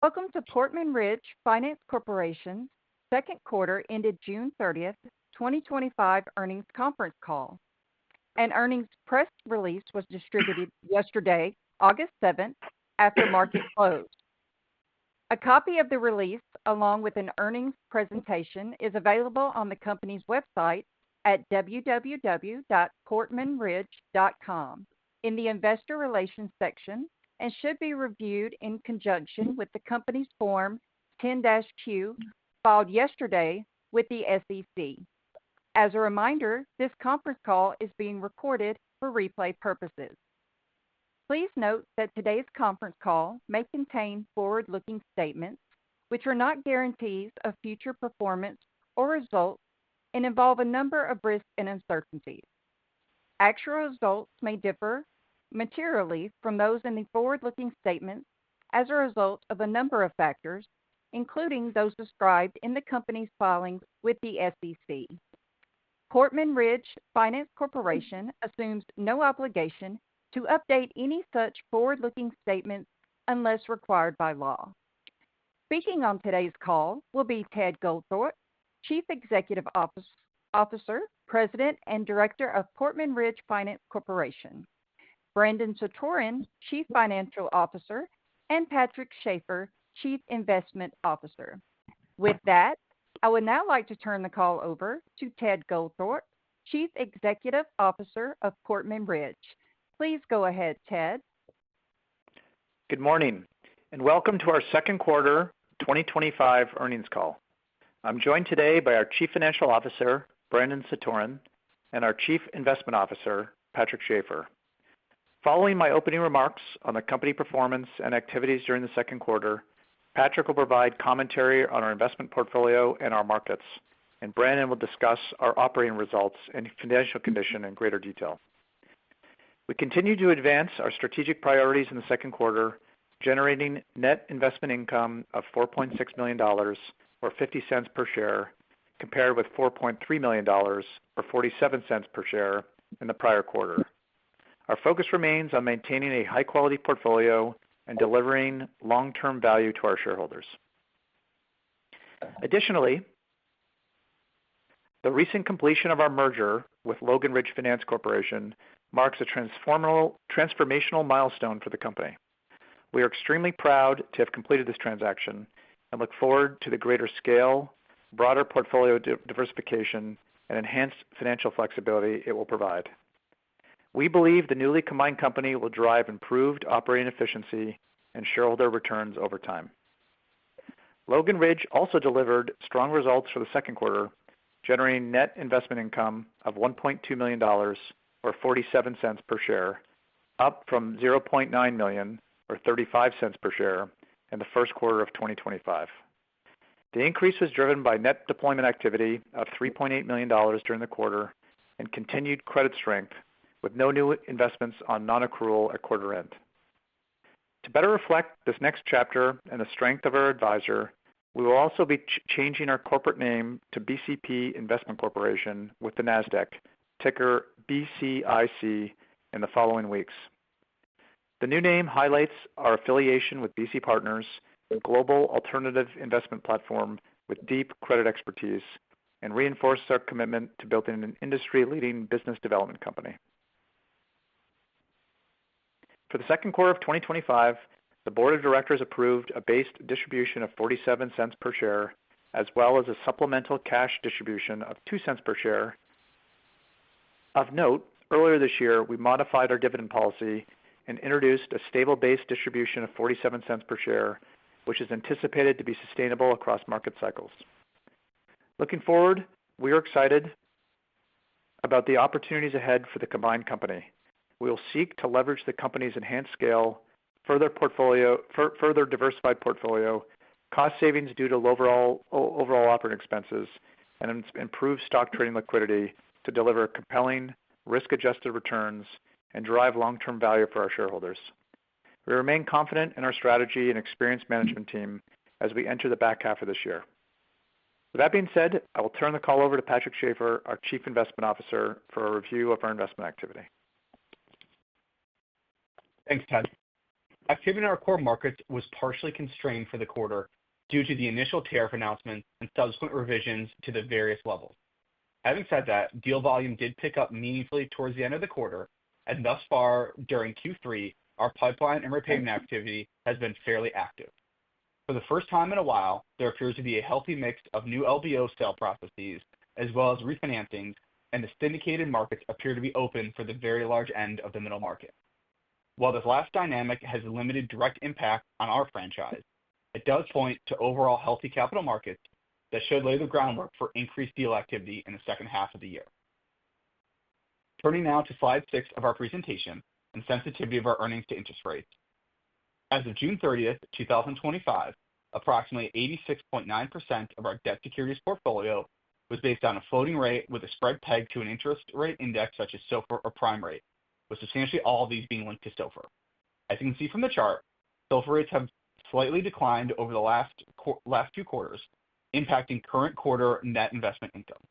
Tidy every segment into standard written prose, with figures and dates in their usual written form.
Welcome to Portman Ridge Finance Corporation's second quarter ended June 30th, 2025 earnings conference call. An earnings press release was distributed yesterday, August 7th, after market close. A copy of the release, along with an earnings presentation, is available on the company's website at www.portmanridge.com in the Investor Relations section and should be reviewed in conjunction with the company's Form 10-Q filed yesterday with the SEC. As a reminder, this conference call is being recorded for replay purposes. Please note that today's conference call may contain forward-looking statements, which are not guarantees of future performance or results and involve a number of risks and uncertainties. Actual results may differ materially from those in the forward-looking statements as a result of a number of factors, including those described in the company's filings with the SEC. Portman Ridge Finance Corporation assumes no obligation to update any such forward-looking statements unless required by law. Speaking on today's call will be Ted Goldthorpe, Chief Executive Officer, President, and Director of Portman Ridge Finance Corporation, Brandon Satoren, Chief Financial Officer, and Patrick Schaefer, Chief Investment Officer. With that, I would now like to turn the call over to Ted Goldthorpe, Chief Executive Officer of Portman Ridge. Please go ahead, Ted. Good morning, and welcome to our second quarter 2025 earnings call. I'm joined today by our Chief Financial Officer, Brandon Satoren, and our Chief Investment Officer, Patrick Schaefer. Following my opening remarks on the company performance and activities during the second quarter, Patrick will provide commentary on our investment portfolio and our markets, and Brandon will discuss our operating results and financial condition in greater detail. We continue to advance our strategic priorities in the second quarter, generating net investment income of $4.6 million, or 50 cents per share, compared with $4.3 million, or 47 cents per share in the prior quarter. Our focus remains on maintaining a high-quality portfolio and delivering long-term value to our shareholders. Additionally, the recent completion of our merger with Logan Ridge Finance Corporation marks a transformational milestone for the company. We are extremely proud to have completed this transaction and look forward to the greater scale, broader portfolio diversification, and enhanced financial flexibility it will provide. We believe the newly combined company will drive improved operating efficiency and shareholder returns over time. Logan Ridge also delivered strong results for the second quarter, generating net investment income of $1.2 million, or 47 cents per share, up from $0.9 million, or 35 cents per share, in the first quarter of 2025. The increase was driven by net deployment activity of $3.8 million during the quarter and continued credit strength, with no new investments on non-accrual at quarter end. To better reflect this next chapter and the strength of our advisor, we will also be changing our corporate name to BCP Investment Corporation with the NASDAQ, ticker BCIC, in the following weeks. The new name highlights our affiliation with BC Partners, a global alternative investment platform with deep credit expertise, and reinforces our commitment to building an industry-leading business development company. For the second quarter of 2025, the Board of Directors approved a base distribution of 47 cents per share, as well as a supplemental cash distribution of 2 cents per share. Of note, earlier this year, we modified our dividend policy and introduced a stable base distribution of 47 cents per share, which is anticipated to be sustainable across market cycles. Looking forward, we are excited about the opportunities ahead for the combined company. We will seek to leverage the company's enhanced scale, further diversified portfolio, cost savings due to overall operating expenses, and improved stock trading liquidity to deliver compelling, risk-adjusted returns and drive long-term value for our shareholders. We remain confident in our strategy and experienced management team as we enter the back half of this year. With that being said, I will turn the call over to Patrick Schaefer, our Chief Investment Officer, for a review of our investment activity. Thanks, Ted. Activity in our core markets was partially constrained for the quarter due to the initial tariff announcements and subsequent revisions to the various levels. Having said that, deal volume did pick up meaningfully towards the end of the quarter, and thus far during Q3, our pipeline and repayment activity has been fairly active. For the first time in a while, there appears to be a healthy mix of new LBO sale processes as well as refinancing, and the syndicated markets appear to be open for the very large end of the middle market. While this last dynamic has limited direct impact on our franchise, it does point to overall healthy capital markets that should lay the groundwork for increased deal activity in the second half of the year. Turning now to slide 6 of our presentation and sensitivity of our earnings to interest rates. As of June 30th, 2025, approximately 86.9% of our debt securities portfolio was based on a floating rate with a spread pegged to an interest rate index such as SOFR or prime rate, with substantially all of these being linked to SOFR. As you can see from the chart, SOFR rates have slightly declined over the last few quarters, impacting current quarter net investment income.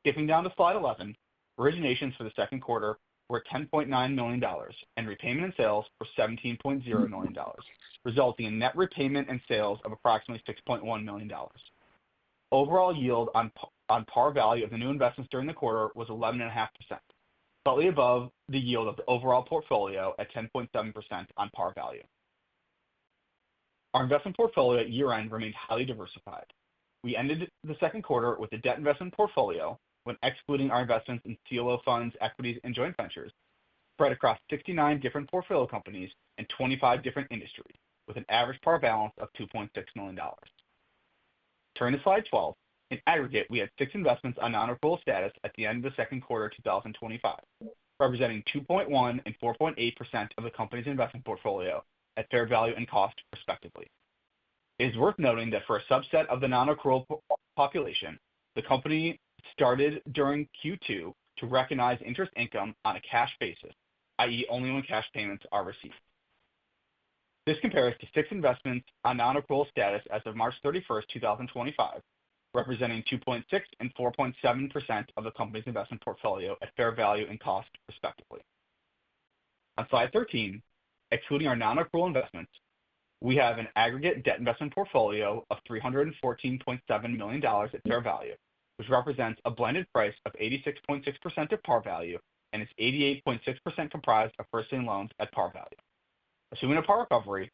Skipping down to slide 11, originations for the second quarter were $10.9 million, and repayment and sales were $17.0 million, resulting in net repayment and sales of approximately $6.1 million. Overall yield on par value of the new investments during the quarter was 11.5%, slightly above the yield of the overall portfolio at 10.7% on par value. Our investment portfolio at year-end remained highly diversified. We ended the second quarter with a debt investment portfolio, when excluding our investments in CLO funds, equities, and joint ventures, spread across 69 different portfolio companies and 25 different industries, with an average par balance of $2.6 million. Turning to slide 12, in aggregate, we had 6 investments on non-accrual status at the end of the second quarter 2025, representing 2.1% and 4.8% of the company's investment portfolio at fair value and cost, respectively. It is worth noting that for a subset of the non-accrual population, the company started during Q2 to recognize interest income on a cash basis, i.e., only when cash payments are received. This compares to 6 investments on non-accrual status as of March 31st, 2025, representing 2.6% and 4.7% of the company's investment portfolio at fair value and cost, respectively. On slide 13, excluding our non-accrual investments, we have an aggregate debt investment portfolio of $314.7 million at fair value, which represents a blended price of 86.6% of par value and is 88.6% comprised of first-lien loans at par value. Assuming a par recovery,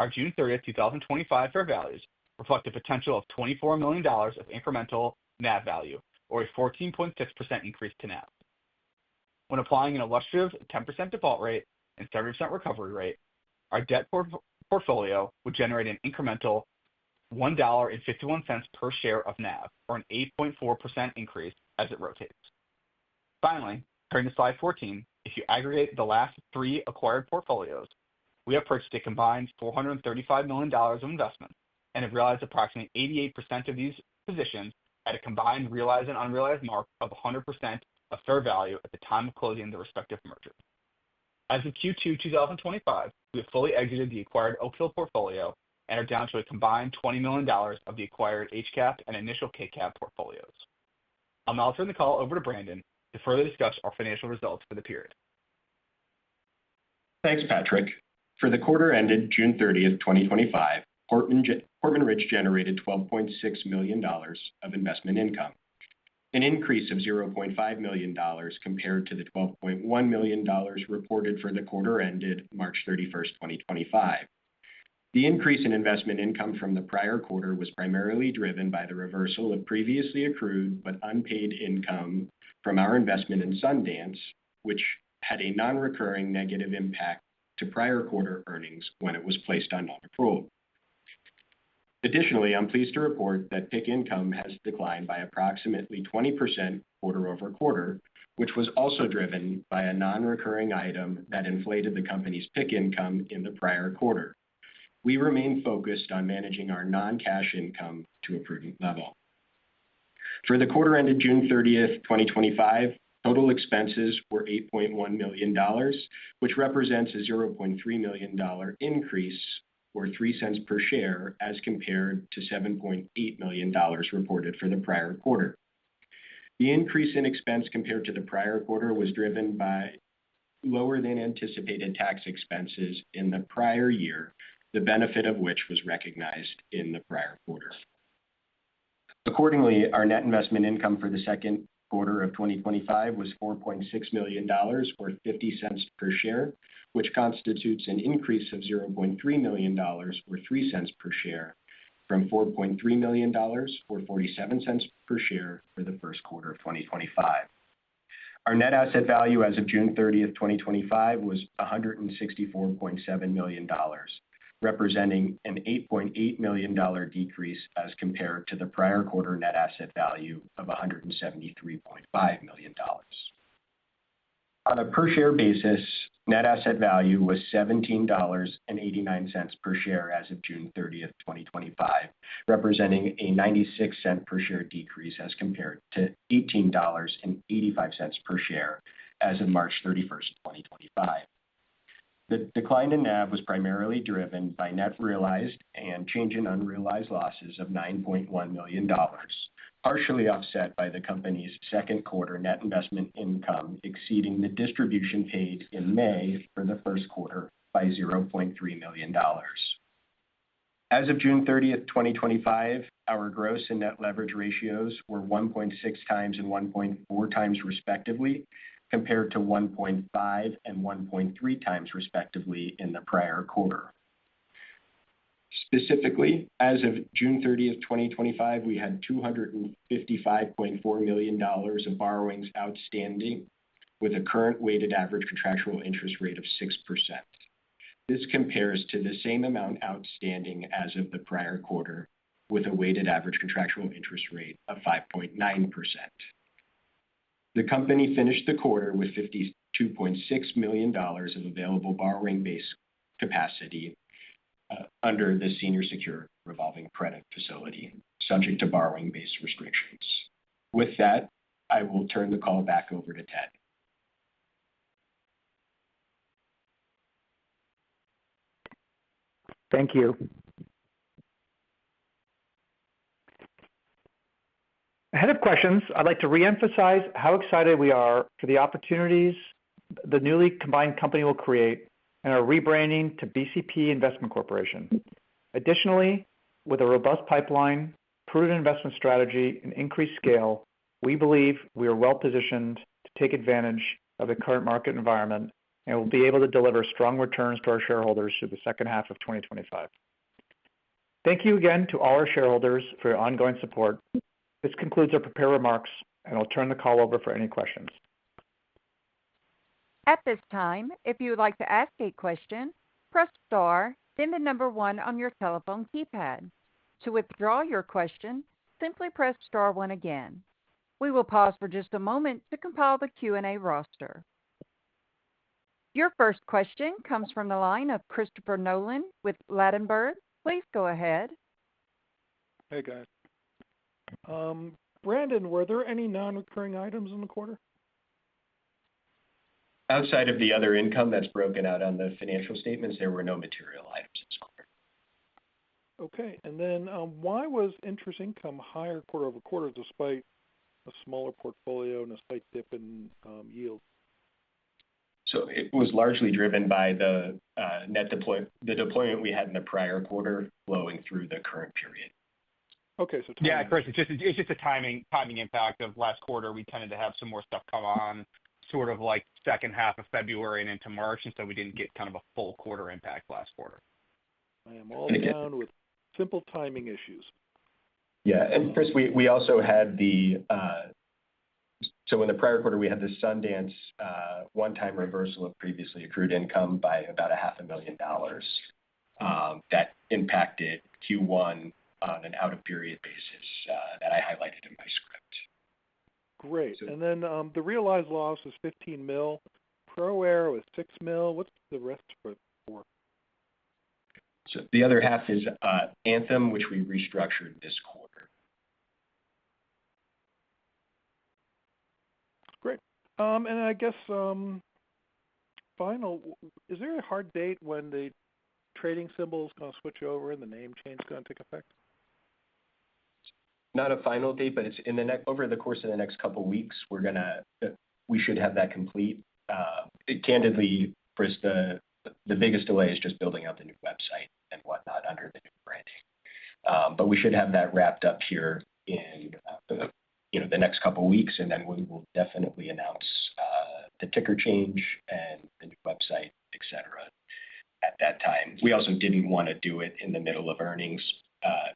our June 30th, 2025 fair values reflect a potential of $24 million of incremental NAV value, or a 14.6% increase to NAV. When applying an illustrative 10% default rate and 70% recovery rate, our debt portfolio would generate an incremental $1.51 per share of NAV, or an 8.4% increase as it rotates. Finally, turning to slide 14, if you aggregate the last 3 acquired portfolios, we have purchased a combined $435 million of investments and have realized approximately 88% of these positions at a combined realized and unrealized mark of 100% of fair value at the time of closing the respective merger. As of Q2 2025, we have fully exited the acquired Oak Hill portfolio and are down to a combined $20 million of the acquired HCAP and initial KCAP portfolios. I'll now turn the call over to Brandon to further discuss our financial results for the period. Thanks, Patrick. For the quarter ended June 30th, 2025, Portman Ridge generated $12.6 million of investment income, an increase of $0.5 million compared to the $12.1 million reported for the quarter ended March 31st, 2025. The increase in investment income from the prior quarter was primarily driven by the reversal of previously accrued but unpaid income from our investment in Sundance, which had a non-recurring negative impact to prior quarter earnings when it was placed on non-accrual. Additionally, I'm pleased to report that PIK income has declined by approximately 20% quarter over quarter, which was also driven by a non-recurring item that inflated the company's PIK income in the prior quarter. We remain focused on managing our non-cash income to a prudent level. For the quarter ended June 30th, 2025, total expenses were $8.1 million, which represents a $0.3 million increase, or 3 cents per share, as compared to $7.8 million reported for the prior quarter. The increase in expense compared to the prior quarter was driven by lower than anticipated tax expenses in the prior year, the benefit of which was recognized in the prior quarter. Accordingly, our net investment income for the second quarter of 2025 was $4.6 million, or 50 cents per share, which constitutes an increase of $0.3 million, or 3 cents per share, from $4.3 million, or 47 cents per share for the first quarter of 2025. Our net asset value as of June 30th, 2025 was $164.7 million, representing an $8.8 million decrease as compared to the prior quarter net asset value of $173.5 million. On a per share basis, net asset value was $17.89 per share as of June 30th, 2025, representing a 96-cent per share decrease as compared to $18.85 per share as of March 31st, 2025. The decline in NAV was primarily driven by net realized and change in unrealized losses of $9.1 million, partially offset by the company's second quarter net investment income exceeding the distribution paid in May for the first quarter by $0.3 million. As of June 30th, 2025, our gross and net leverage ratios were 1.6 times and 1.4 times respectively, compared to 1.5 and 1.3 times respectively in the prior quarter. Specifically, as of June 30th, 2025, we had $255.4 million of borrowings outstanding with a current weighted average contractual interest rate of 6%. This compares to the same amount outstanding as of the prior quarter with a weighted average contractual interest rate of 5.9%. The company finished the quarter with $52.6 million of available borrowing base capacity under the senior secured revolving credit facility, subject to borrowing base restrictions. With that, I will turn the call back over to Ted. Thank you. Ahead of questions, I'd like to reemphasize how excited we are for the opportunities the newly combined company will create and our rebranding to BCP Investment Corporation. Additionally, with a robust pipeline, prudent investment strategy, and increased scale, we believe we are well positioned to take advantage of the current market environment and will be able to deliver strong returns to our shareholders through the second half of 2025. Thank you again to all our shareholders for your ongoing support. This concludes our prepared remarks, and I'll turn the call over for any questions. At this time, if you would like to ask a question, press star, then the number 1 on your telephone keypad. To withdraw your question, simply press star 1 again. We will pause for just a moment to compile the Q&A roster. Your first question comes from the line of Christopher Nolan with Ladenburg. Please go ahead. Hey, guys. Brandon, were there any non-recurring items in the quarter? Outside of the other income that's broken out on the financial statements, there were no material items this quarter. Okay, and then why was interest income higher quarter over quarter despite a smaller portfolio and a slight dip in yield? So it was largely driven by the deployment we had in the prior quarter flowing through the current period. Okay, so yeah, Chris, it's just a timing impact of last quarter. We tended to have some more stuff come on sort of like second half of February and into March, and so we didn't get kind of a full quarter impact last quarter. I am all down with simple timing issues. Yeah, and Chris, we also had so in the prior quarter, we had the Sundance one-time reversal of previously accrued income by about $500,000 that impacted Q1 on an out-of-period basis that I highlighted in my script. Great. And then the realized loss was $15 million. Pro Air was $6 million. What's the rest for? So the other half is Anthem, which we restructured this quarter. Great. And I guess final, is there a hard date when the trading symbol is going to switch over and the name change is going to take effect? Not a final date, but it's in over the course of the next couple of weeks. We should have that complete, Candidly, Chris, the biggest delay is just building out the new website and whatnot under the new branding. But we should have that wrapped up here in the next couple of weeks, and then we will definitely announce the ticker change and the new website, et cetera, at that time. We also didn't want to do it in the middle of earnings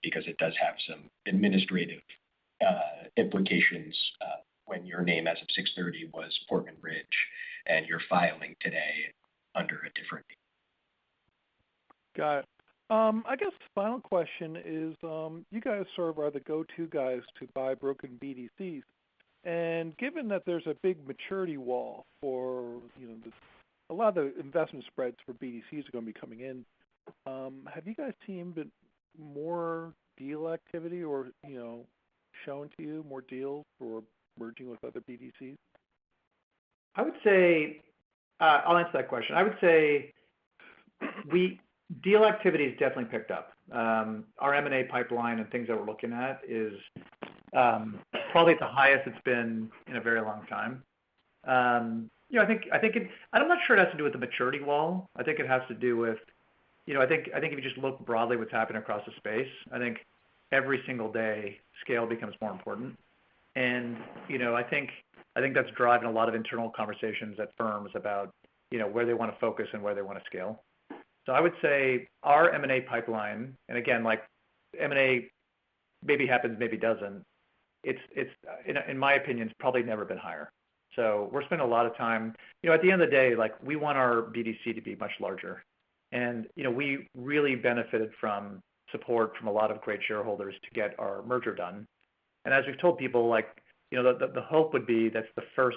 because it does have some administrative implications when your name as of 6/30 was Portman Ridge and you're filing today under a different name. Got it. I guess the final question is, you guys sort of are the go-to guys to buy broken BDCs. And given that there's a big maturity wall for, a lot of the investment spreads for BDCs are going to be coming in, have you guys seen more deal activity or, shown to you more deals for merging with other BDCs? I would say, I'll answer that question. I would say deal activity has definitely picked up. Our M&A pipeline and things that we're looking at is probably at the highest it's been in a very long time. I'm not sure it has to do with the maturity wall. I think it has to do with, I think if you just look broadly what's happening across the space, I think every single day scale becomes more important. And, I think that's driving a lot of internal conversations at firms about, where they want to focus and where they want to scale. So I would say our M&A pipeline, and again, like M&A maybe happens, maybe doesn't. It's in my opinion, it's probably never been higher. So we're spending a lot of time, at the end of the day, like we want our BDC to be much larger. And, we really benefited from support from a lot of great shareholders to get our merger done. And as we've told people, like, the hope would be that's the first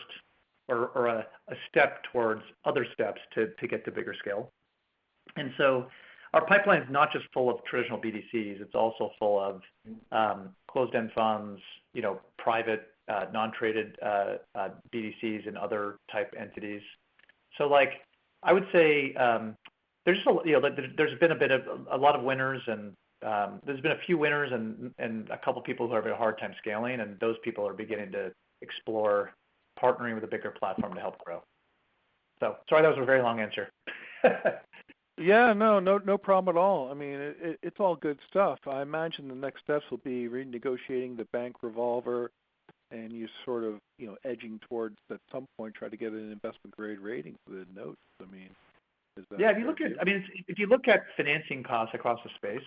or a step towards other steps to get to bigger scale. And so our pipeline is not just full of traditional BDCs, it's also full of closed-end funds, private, non-traded BDCs and other type entities. So like, I would say there's just there's been a lot of winners and there's been a few winners and a couple people who have a hard time scaling, and those people are beginning to explore partnering with a bigger platform to help grow. So sorry, that was a very long answer. Yeah, no problem at all. I mean, it's all good stuff. I imagine the next steps will be renegotiating the bank revolver, and you sort of, edging towards at some point try to get an investment grade rating for the notes. I mean, is that if you look at financing costs across the space,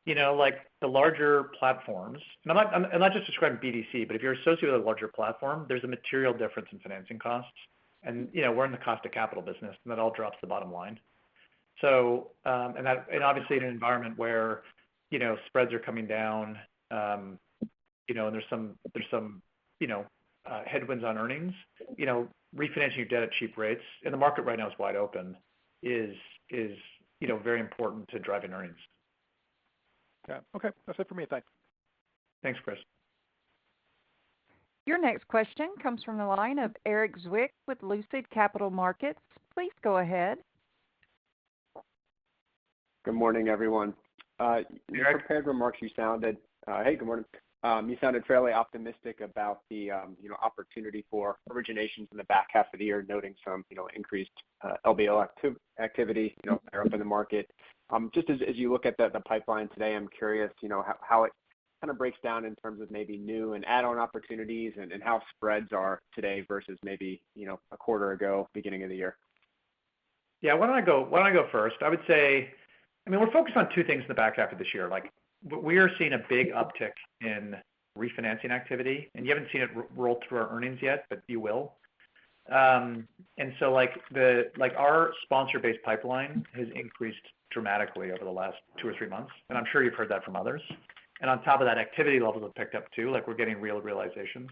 like the larger platforms, and I'm not just describing BDC, but if you're associated with a larger platform, there's a material difference in financing costs. And, we're in the cost of capital business, and that all drops to the bottom line. So, and obviously in an environment where, spreads are coming down, and there's some headwinds on earnings, refinancing your debt at cheap rates, and the market right now is wide open, is very important to driving earnings. Yeah. Okay. That's it for me. Thanks. Thanks, Chris. Your next question comes from the line of Eric Zwick with Lucid Capital Markets. Please go ahead. Good morning, everyone. In your prepared remarks, you sounded, hey, good morning. You sounded fairly optimistic about the, opportunity for originations in the back half of the year, noting some, increased LBO activity, there up in the market. Just as you look at the pipeline today, I'm curious, how it kind of breaks down in terms of maybe new and add-on opportunities and how spreads are today versus maybe, a quarter ago, beginning of the year. Yeah, why don't I go first? I would say, we're focused on two things in the back half of this year. Like, we are seeing a big uptick in refinancing activity, and you haven't seen it roll through our earnings yet, but you will. And so, our sponsor-based pipeline has increased dramatically over the last 2 or 3 months, and I'm sure you've heard that from others. And on top of that, activity levels have picked up too. Like, we're getting real realizations.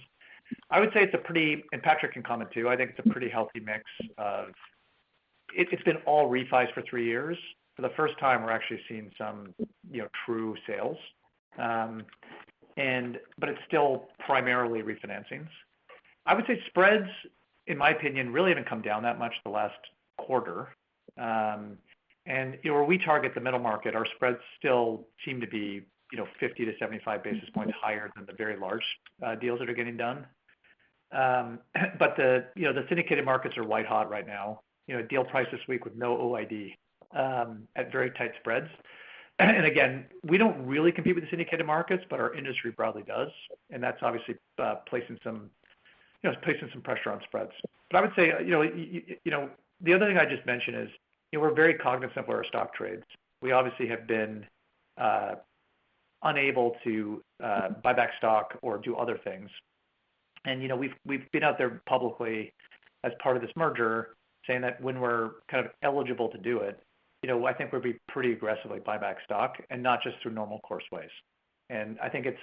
I would say it's a pretty, and Patrick can comment too, I think it's a pretty healthy mix of. It's been all refis for 3 years. For the first time, we're actually seeing some, true sales, but it's still primarily refinancings. I would say spreads, in my opinion, really haven't come down that much the last quarter. And where we target the middle market, our spreads still seem to be, 50 to 75 basis points higher than the very large deals that are getting done. But the syndicated markets are white hot right now. Deal price this week with no OID at very tight spreads. And again, we don't really compete with the syndicated markets, but our industry broadly does, and that's obviously placing some pressure on spreads. But I would say, the other thing I just mentioned is, we're very cognizant of our stock trades. We obviously have been unable to buy back stock or do other things. And we've been out there publicly as part of this merger saying that when we're kind of eligible to do it, I think we'll be pretty aggressively buy back stock and not just through normal course ways. And I think it's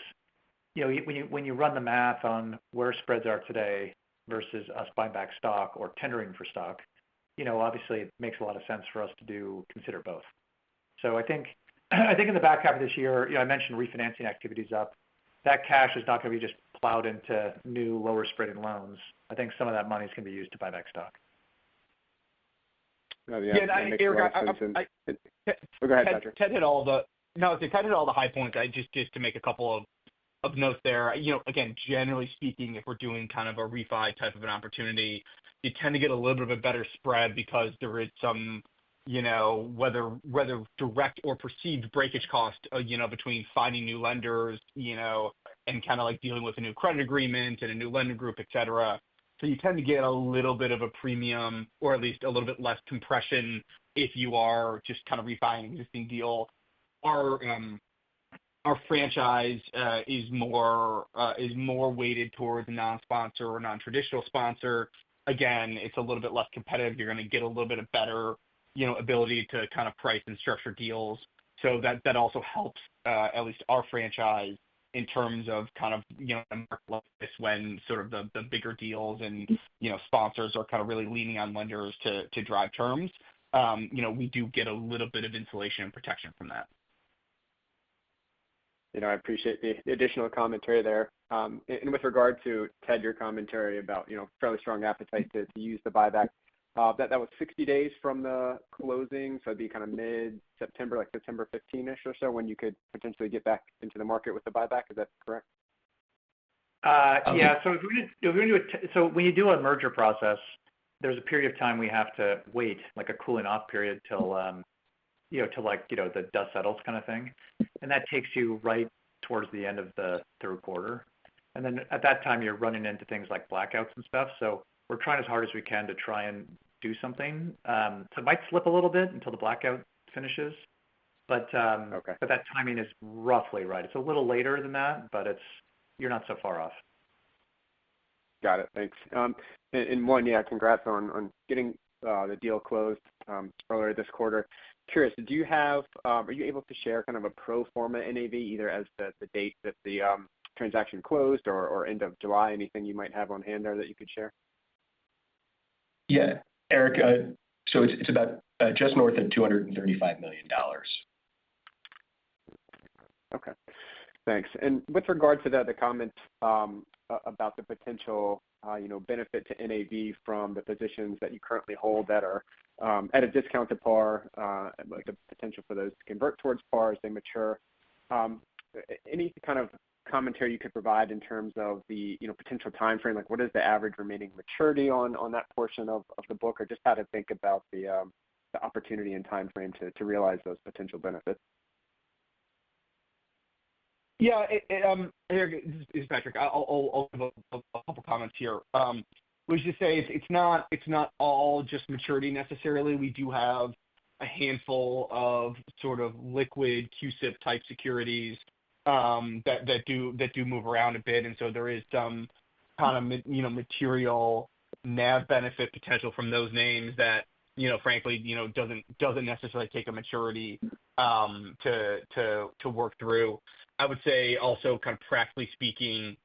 when you run the math on where spreads are today versus us buying back stock or tendering for stock, obviously it makes a lot of sense for us to consider both. So I think in the back half of this year, I mentioned refinancing activities up. That cash is not going to be just plowed into new lower spreading loans. I think some of that money is going to be used to buy back stock. Oh, yeah, Eric, go ahead, Patrick. Ted hit all the high points. Just to make a couple of notes there. Again, generally speaking, if we're doing kind of a refi type of an opportunity, you tend to get a little bit of a better spread because there is some, whether direct or perceived breakage cost, between finding new lenders, and kind of like dealing with a new credit agreement and a new lender group, et cetera. So you tend to get a little bit of a premium, or at least a little bit less compression if you are just kind of refining an existing deal. Our franchise is more weighted towards a non-sponsor or non-traditional sponsor. Again, it's a little bit less competitive. You're going to get a little bit of better, ability to kind of price and structure deals. So that also helps at least our franchise in terms of kind of, like this when sort of the bigger deals and, sponsors are kind of really leaning on lenders to drive terms. We do get a little bit of insulation and protection from that. I appreciate the additional commentary there. And with regard to, Ted, your commentary about, fairly strong appetite to use the buyback, that was 60 days from the closing, so it'd be kind of mid-September, like September 15-ish or so, when you could potentially get back into the market with the buyback. Is that correct? Yeah. So so when you do a merger process, there's a period of time we have to wait, like a cooling off period till the dust settles kind of thing, and that takes you right towards the end of the third quarter. And then at that time, you're running into things like blackouts and stuff. So we're trying as hard as we can to try and do something. So it might slip a little bit until the blackout finishes, but that timing is roughly right. It's a little later than that, but you're not so far off. Got it. Thanks. And one, congrats on getting the deal closed earlier this quarter. Curious, are you able to share kind of a pro forma NAV, either as the date that the transaction closed or end of July? Anything you might have on hand there that you could share? Yeah, Eric. So it's about just north of $235 million. Okay, thanks. And with regard to the comments about the potential, benefit to NAV from the positions that you currently hold that are at a discount to par, like the potential for those to convert towards par as they mature. Any kind of commentary you could provide in terms of the potential time frame, like what is the average remaining maturity on that portion of the book, or just how to think about the opportunity and time frame to realize those potential benefits? Yeah, Eric, this is Patrick. I'll give a couple comments here. We should say it's not all just maturity necessarily. We do have a handful of sort of liquid QSIP type securities that do move around a bit, and so there is some kind of material NAV benefit potential from those names that frankly doesn't necessarily take a maturity to work through. I would say also kind of practically speaking,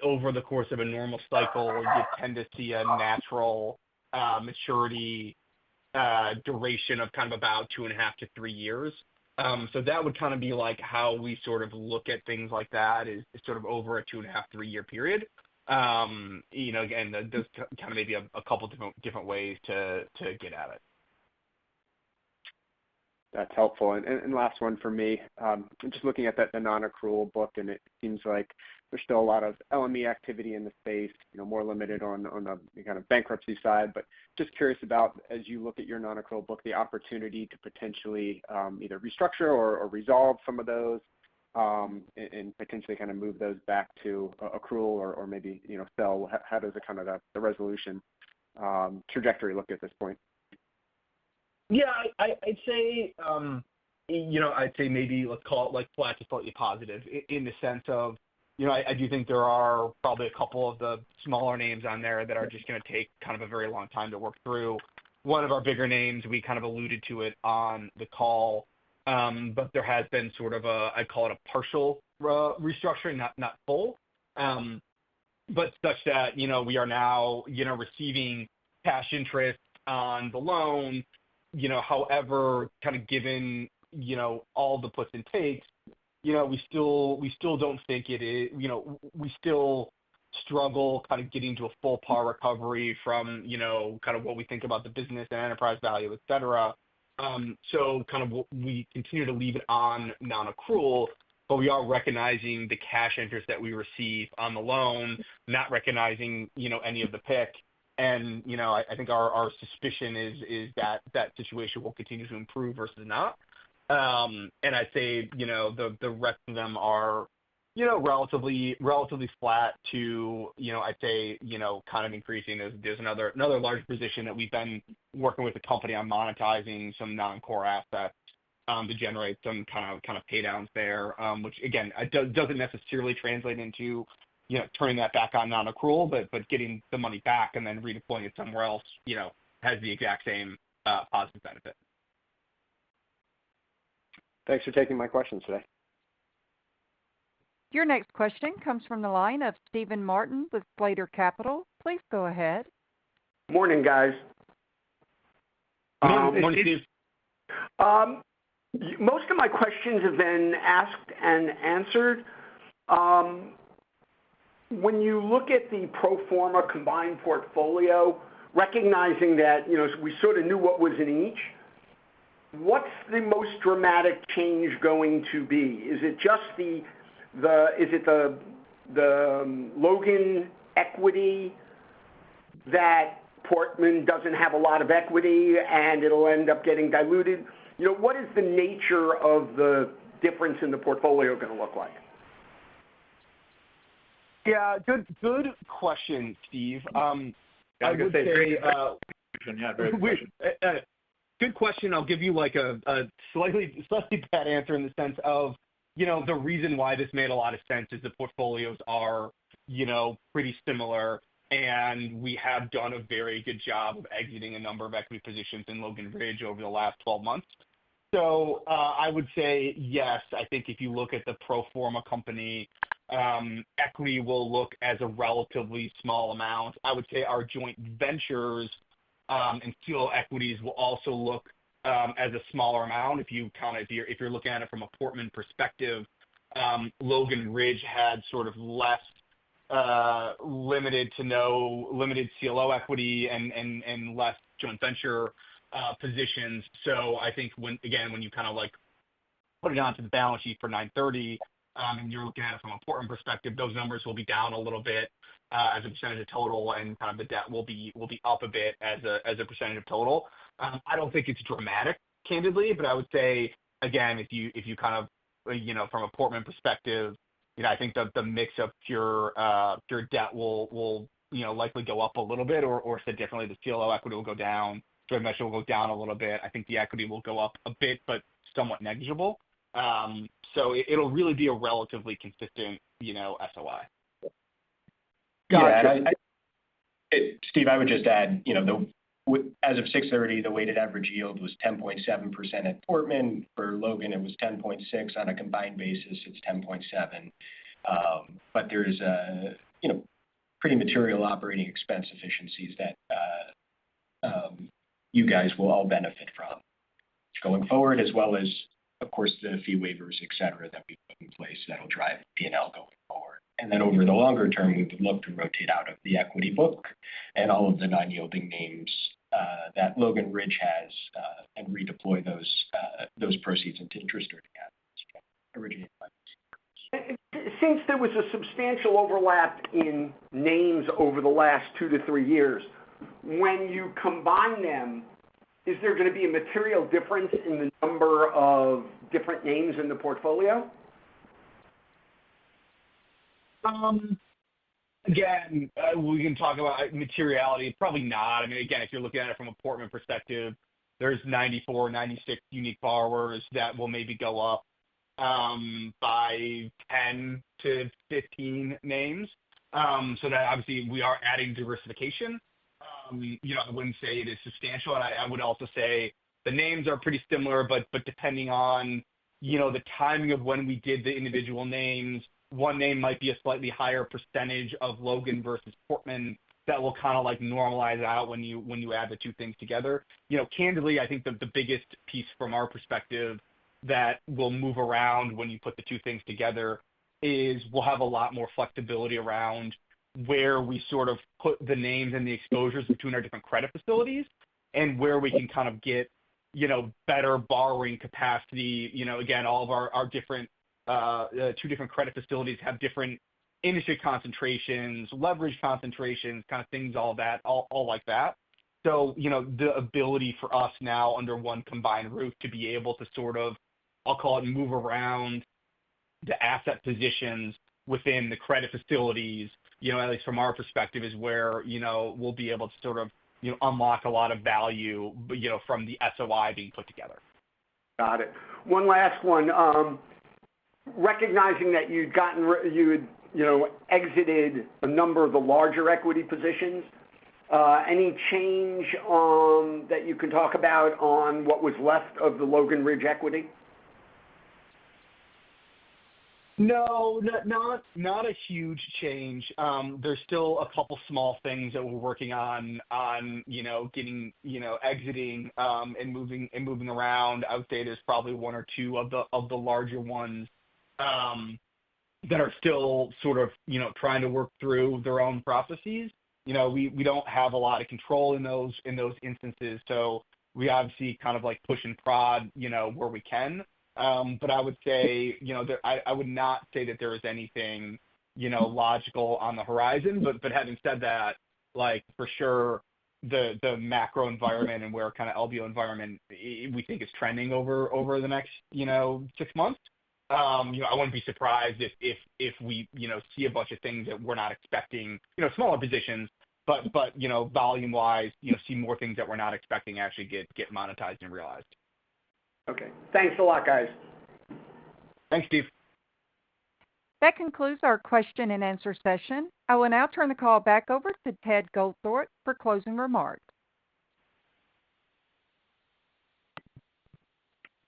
over the course of a normal cycle, you tend to see a natural maturity duration of kind of about 2.5 to 3 years. So that would kind of be like how we sort of look at things like that is sort of over a 2.5, 3 year period. Again, there's kind of maybe a couple different ways to get at it. That's helpful. And last one for me, just looking at the non-accrual book, and it seems like there's still a lot of LME activity in the space, more limited on the kind of bankruptcy side. But just curious about, as you look at your non-accrual book, the opportunity to potentially either restructure or resolve some of those, and potentially kind of move those back to accrual or maybe, sell. How does the kind of the resolution trajectory look at this point? Yeah, I'd say, I'd say maybe let's call it like flat to slightly positive in the sense of, I do think there are probably a couple of the smaller names on there that are just going to take kind of a very long time to work through. One of our bigger names, we kind of alluded to it on the call, but there has been sort of I'd call it a partial restructuring, not full, but such that, we are now, receiving cash interest on the loan. However, kind of given, all the puts and takes, we still don't think it is, we still struggle kind of getting to a full par recovery from, kind of what we think about the business and enterprise value, et cetera. So kind of we continue to leave it on non-accrual, but we are recognizing the cash interest that we receive on the loan, not recognizing, any of the PIK. And, I think our suspicion is that that situation will continue to improve versus not. And I'd say, the rest of them are, relatively flat to, I'd say, kind of increasing. There's another large position that we've been working with the company on monetizing some non-core assets to generate some kind of pay downs there, which again, doesn't necessarily translate into, turning that back on non-accrual, but getting the money back and then redeploying it somewhere else, has the exact same positive benefit. Thanks for taking my questions today. Your next question comes from the line of Stephen Martin with Slater Capital. Please go ahead. Morning, guys. Morning, Steve. Most of my questions have been asked and answered. When you look at the pro forma combined portfolio, recognizing that, we sort of knew what was in each, what's the most dramatic change going to be? Is it just the Logan equity that Portman doesn't have a lot of equity and it'll end up getting diluted? What is the nature of the difference in the portfolio going to look like? Yeah, good question, Steve. I would say, very good question. Good question. I'll give you like a slightly bad answer in the sense of, the reason why this made a lot of sense is the portfolios are, pretty similar, and we have done a very good job of exiting a number of equity positions in Logan Ridge over the last 12 months. So I would say yes. I think if you look at the pro forma company, equity will look as a relatively small amount. I would say our joint ventures and CLO equities will also look as a smaller amount. If you're looking at it from a Portman perspective, Logan Ridge had sort of less limited CLO equity and less joint venture positions. So I think when you kind of like put it onto the balance sheet for 930, and you're looking at it from a Portman perspective, those numbers will be down a little bit as a percentage of total, and kind of the debt will be up a bit as a percentage of total. I don't think it's dramatic, candidly, but I would say again, if you kind of from a Portman perspective, I think the mix of pure debt will likely go up a little bit, or said differently, the CLO equity will go down, joint venture will go down a little bit. I think the equity will go up a bit, but somewhat negligible. So it'll really be a relatively consistent, SOI. Gotcha. Yeah, Steve, I would just add, as of 6:30, the weighted average yield was 10.7% at Portman. For Logan, it was 10.6. On a combined basis, it's 10.7. But there's pretty material operating expense efficiencies that you guys will all benefit from going forward, as well as, of course, the fee waivers, et cetera, that we put in place that'll drive P&L going forward. And then over the longer term, we would look to rotate out of the equity book and all of the non-yielding names that Logan Ridge has and redeploy those proceeds into interest-earning assets originated by. Since there was a substantial overlap in names over the last 2 to 3 years, when you combine them, is there going to be a material difference in the number of different names in the portfolio? Again, we can talk about materiality. Probably not. I mean, again, if you're looking at it from a Portman perspective, there's 94, 96 unique borrowers that will maybe go up by 10 to 15 names. So that obviously we are adding diversification. I wouldn't say it is substantial. And I would also say the names are pretty similar, but depending on, the timing of when we did the individual names, one name might be a slightly higher percentage of Logan versus Portman. That will kind of like normalize out when you add the two things together. Candidly, I think the biggest piece from our perspective that will move around when you put the two things together is we'll have a lot more flexibility around where we sort of put the names and the exposures between our different credit facilities and where we can kind of get, better borrowing capacity. Again, all of our different two different credit facilities have different industry concentrations, leverage concentrations, kind of things, all like that. So, the ability for us now under one combined roof to be able to sort of, I'll call it, move around the asset positions within the credit facilities, at least from our perspective, is where, we'll be able to sort of, unlock a lot of value, from the SOI being put together. Got it. One last one. Recognizing that you had exited a number of the larger equity positions, any change that you can talk about on what was left of the Logan Ridge equity? No, not a huge change. There's still a couple small things that we're working on, getting, exiting, and moving around. I would say there's probably one or two of the larger ones that are still sort of, trying to work through their own processes. We don't have a lot of control in those instances, so we obviously kind of like push and prod, where we can. But I would say, I would not say that there is anything, logical on the horizon. But having said that, like for sure, the macro environment and where kind of LBO environment we think is trending over the next, 6 months. I wouldn't be surprised if we, see a bunch of things that we're not expecting, smaller positions, but volume wise, see more things that we're not expecting actually get monetized and realized. Okay. Thanks a lot, guys. Thanks, Steve. That concludes our question and answer session. I will now turn the call back over to Ted Goldthorpe for closing remarks.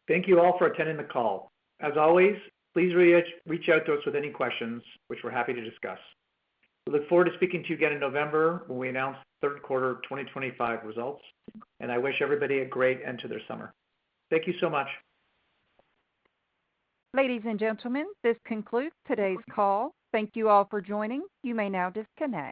Thank you all for attending the call. As always, please reach out to us with any questions, which we're happy to discuss. We look forward to speaking to you again in November when we announce third quarter 2025 results, and I wish everybody a great end to their summer. Thank you so much. Ladies and gentlemen, this concludes today's call. Thank you all for joining. You may now disconnect.